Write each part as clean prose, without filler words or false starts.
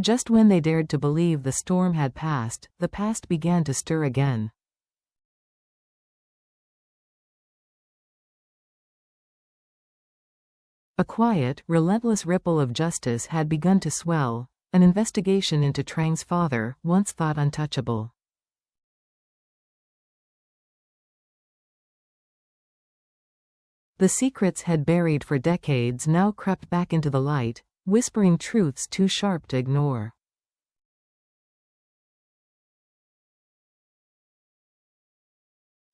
Just when they dared to believe the storm had passed, the past began to stir again. A quiet, relentless ripple of justice had begun to swell, an investigation into Trang's father, once thought untouchable. The secrets had buried for decades now crept back into the light, whispering truths too sharp to ignore.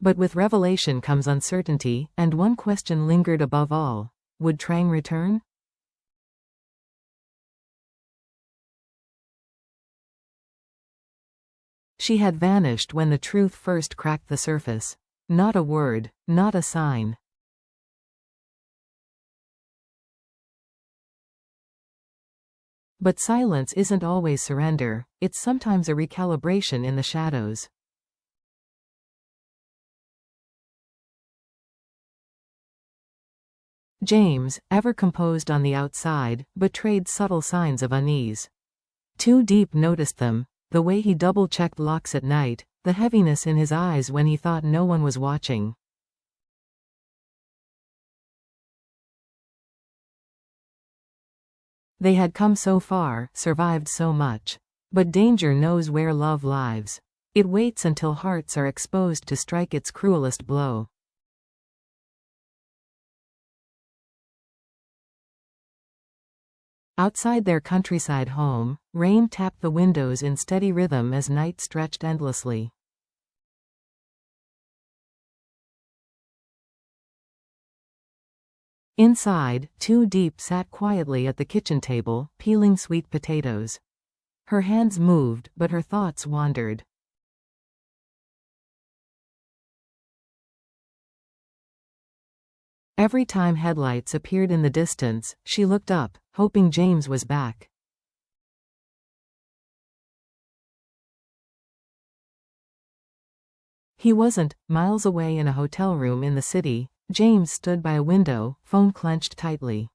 But with revelation comes uncertainty, and one question lingered above all: would Trang return? She had vanished when the truth first cracked the surface. Not a word, not a sign. But silence isn't always surrender, it's sometimes a recalibration in the shadows. James, ever composed on the outside, betrayed subtle signs of unease. Too Deep noticed them, the way he double-checked locks at night, the heaviness in his eyes when he thought no one was watching. They had come so far, survived so much. But danger knows where love lives. It waits until hearts are exposed to strike its cruelest blow. Outside their countryside home, rain tapped the windows in steady rhythm as night stretched endlessly. Inside, Too Deep sat quietly at the kitchen table, peeling sweet potatoes. Her hands moved, but her thoughts wandered. Every time headlights appeared in the distance, she looked up, hoping James was back. He wasn't. Miles away in a hotel room in the city, James stood by a window, phone clenched tightly.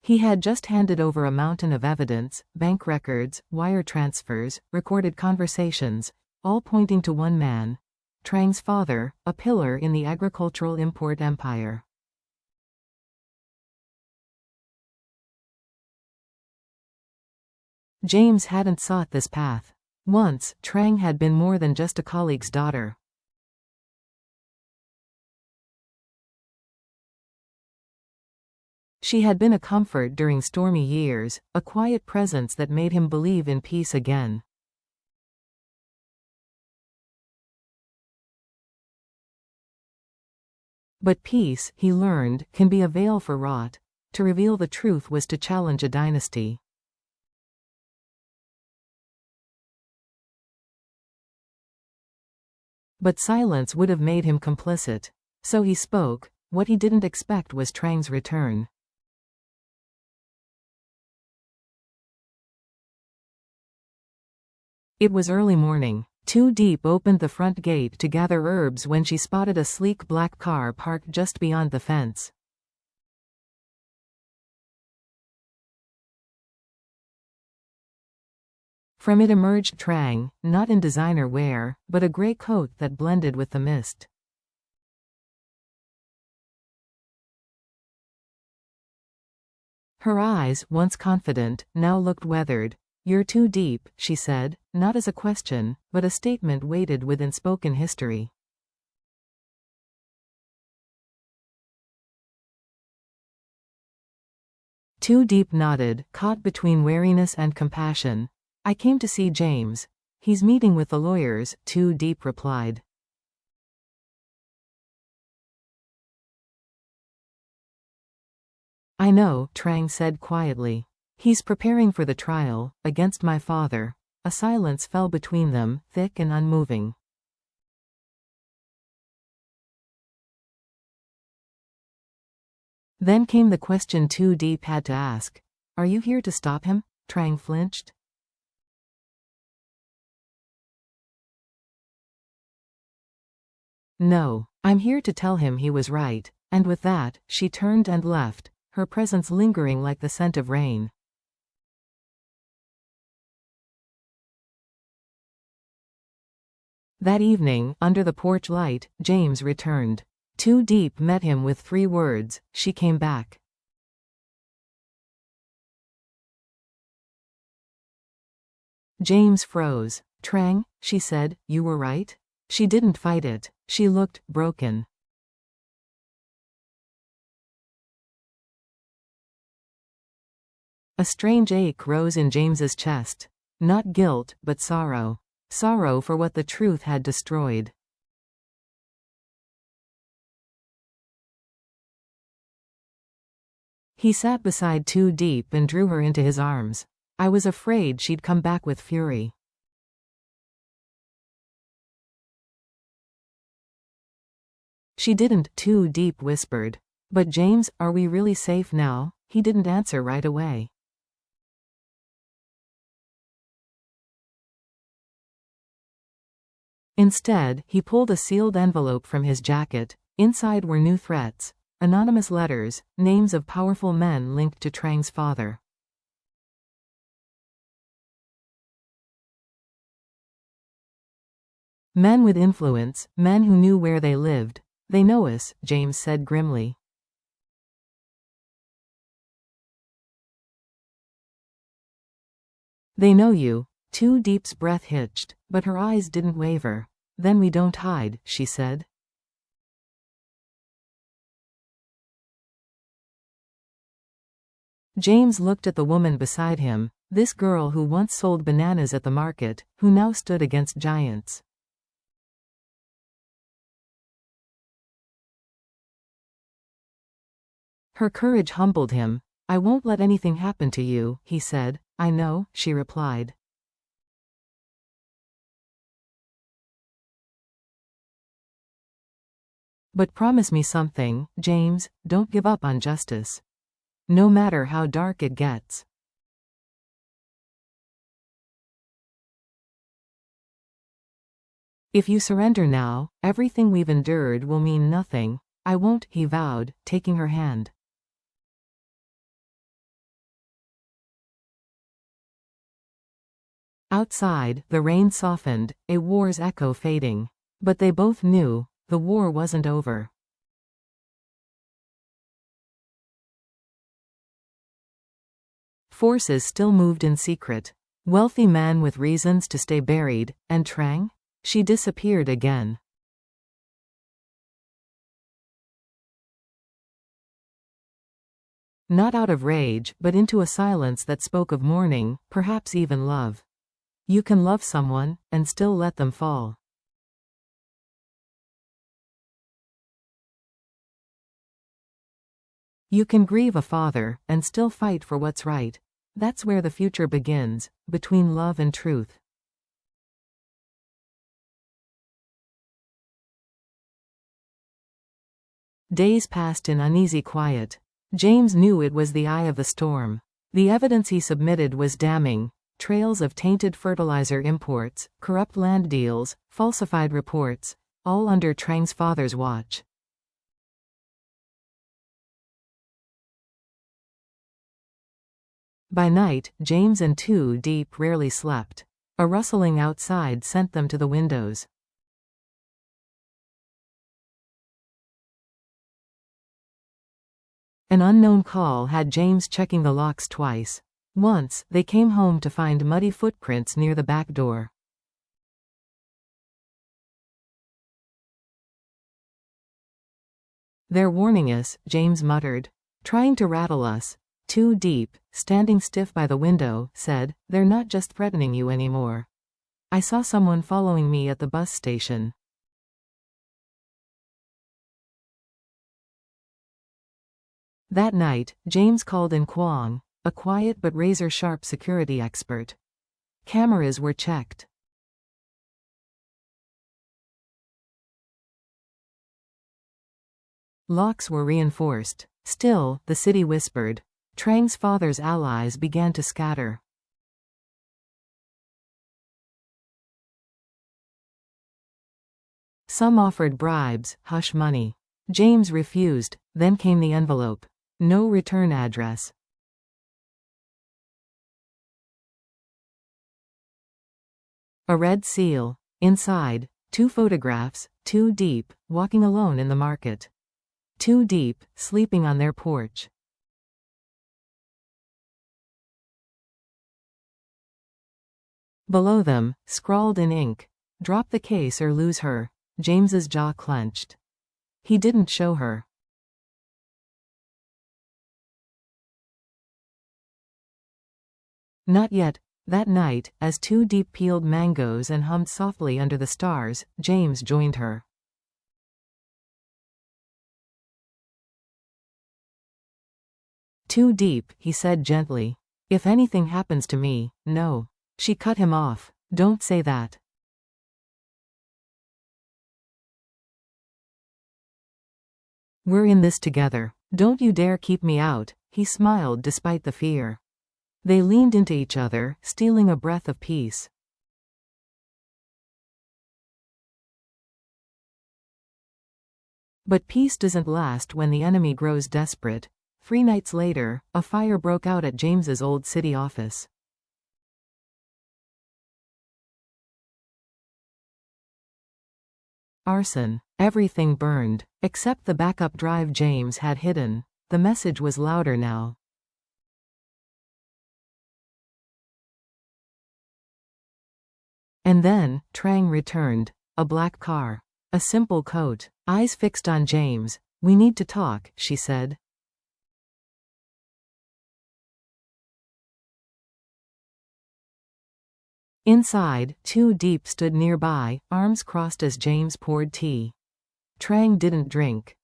He had just handed over a mountain of evidence, bank records, wire transfers, recorded conversations, all pointing to one man, Trang's father, a pillar in the agricultural import empire. James hadn't sought this path. Once, Trang had been more than just a colleague's daughter. She had been a comfort during stormy years, a quiet presence that made him believe in peace again. But peace, he learned, can be a veil for rot. To reveal the truth was to challenge a dynasty. But silence would have made him complicit. So he spoke. What he didn't expect was Trang's return. It was early morning. Too Deep opened the front gate to gather herbs when she spotted a sleek black car parked just beyond the fence. From it emerged Trang, not in designer wear, but a gray coat that blended with the mist. Her eyes, once confident, now looked weathered. "You're too deep," she said, not as a question, but a statement weighted with unspoken history. Too Deep nodded, caught between wariness and compassion. "I came to see James. He's meeting with the lawyers," Too Deep replied. "I know," Trang said quietly. "He's preparing for the trial, against my father." A silence fell between them, thick and unmoving. Then came the question Too Deep had to ask. "Are you here to stop him?" Trang flinched. "No. I'm here to tell him he was right. And with that, she turned and left, her presence lingering like the scent of rain. That evening, under the porch light, James returned. Too Deep met him with 3 words, "She came back." James froze. "Trang," she said, "you were right?" She didn't fight it. She looked broken. A strange ache rose in James's chest. Not guilt, but sorrow. Sorrow for what the truth had destroyed. He sat beside Too Deep and drew her into his arms. "I was afraid she'd come back with fury." "She didn't," Too Deep whispered. "But James, are we really safe now?" He didn't answer right away. Instead, he pulled a sealed envelope from his jacket. Inside were new threats. Anonymous letters, names of powerful men linked to Trang's father. Men with influence, men who knew where they lived. "They know us," James said grimly. "They know you." Too Deep's breath hitched, but her eyes didn't waver. "Then we don't hide," she said. James looked at the woman beside him, this girl who once sold bananas at the market, who now stood against giants. Her courage humbled him. "I won't let anything happen to you," he said. "I know," she replied. "But promise me something, James, don't give up on justice. No matter how dark it gets." "If you surrender now, everything we've endured will mean nothing." "I won't," he vowed, taking her hand. Outside, the rain softened, a war's echo fading. But they both knew, the war wasn't over. Forces still moved in secret. Wealthy men with reasons to stay buried, and Trang? She disappeared again. Not out of rage, but into a silence that spoke of mourning, perhaps even love. You can love someone, and still let them fall. You can grieve a father, and still fight for what's right. That's where the future begins, between love and truth. Days passed in uneasy quiet. James knew it was the eye of the storm. The evidence he submitted was damning. Trails of tainted fertilizer imports, corrupt land deals, falsified reports, all under Trang's father's watch. By night, James and Too Deep rarely slept. A rustling outside sent them to the windows. An unknown call had James checking the locks twice. Once, they came home to find muddy footprints near the back door. "They're warning us," James muttered. "Trying to rattle us." Too Deep, standing stiff by the window, said, "They're not just threatening you anymore. I saw someone following me at the bus station." That night, James called in Kwong, a quiet but razor-sharp security expert. Cameras were checked. Locks were reinforced. Still, the city whispered. Trang's father's allies began to scatter. Some offered bribes, hush money. James refused. Then came the envelope. No return address. A red seal. Inside, 2 photographs, 2 deep, walking alone in the market. 2 deep, sleeping on their porch. Below them, scrawled in ink, "Drop the case or lose her." James's jaw clenched. He didn't show her. Not yet. That night, as 2 deep peeled mangoes and hummed softly under the stars, James joined her. "Too deep," he said gently. "If anything happens to me, no." She cut him off. "Don't say that." "We're in this together. Don't you dare keep me out." He smiled despite the fear. They leaned into each other, stealing a breath of peace. But peace doesn't last when the enemy grows desperate. 3 nights later, a fire broke out at James's old city office. Arson. Everything burned, except the backup drive James had hidden. The message was louder now. And then, Trang returned. A black car. A simple coat. Eyes fixed on James. "We need to talk," she said. Inside, 2 deep stood nearby, arms crossed as James poured tea. Trang didn't drink.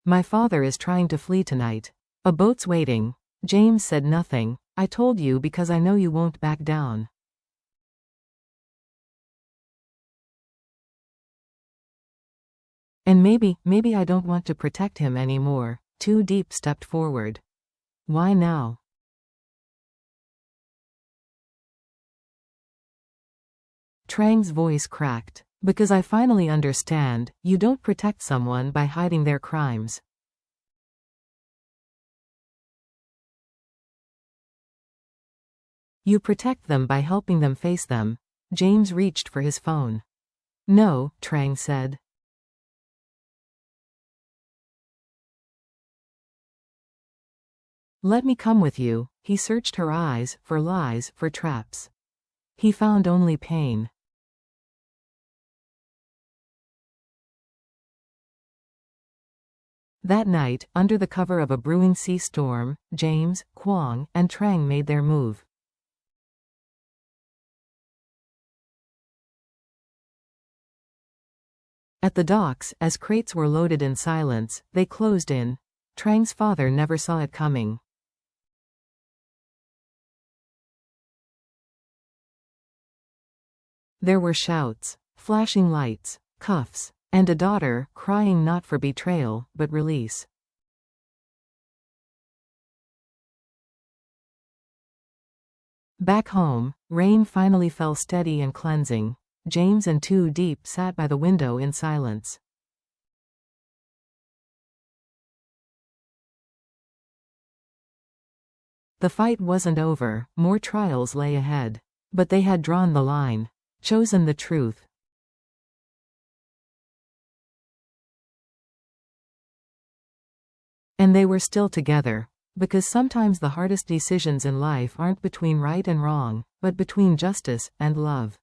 "My father is trying to flee tonight. A boat's waiting." James said nothing. "I told you because I know you won't back down." "And maybe I don't want to protect him anymore." 2 deep stepped forward. "Why now?" Trang's voice cracked. "Because I finally understand, you don't protect someone by hiding their crimes. You protect them by helping them face them." James reached for his phone. "No," Trang said. "Let me come with you." He searched her eyes, for lies, for traps. He found only pain. That night, under the cover of a brewing sea storm, James, Kwong, and Trang made their move. At the docks, as crates were loaded in silence, they closed in. Trang's father never saw it coming. There were shouts, flashing lights, cuffs, and a daughter, crying not for betrayal, but release. Back home, rain finally fell steady and cleansing. James and 2 deep sat by the window in silence. The fight wasn't over, more trials lay ahead. But they had drawn the line. Chosen the truth. And they were still together. Because sometimes the hardest decisions in life aren't between right and wrong, but between justice and love.